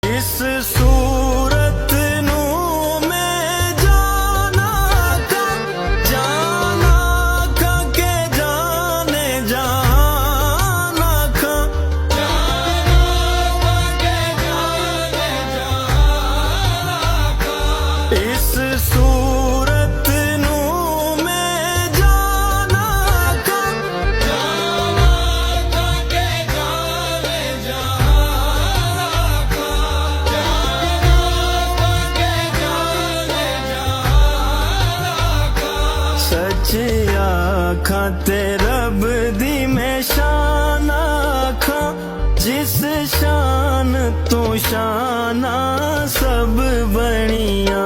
इस सूरत नूं मैं जाना खा के जाने जाना खा इस सूरत नूं मैं जाना खा के जाने सच आखा ते रब दी मैं शान आखा जिस शान तो शाना सब बनिया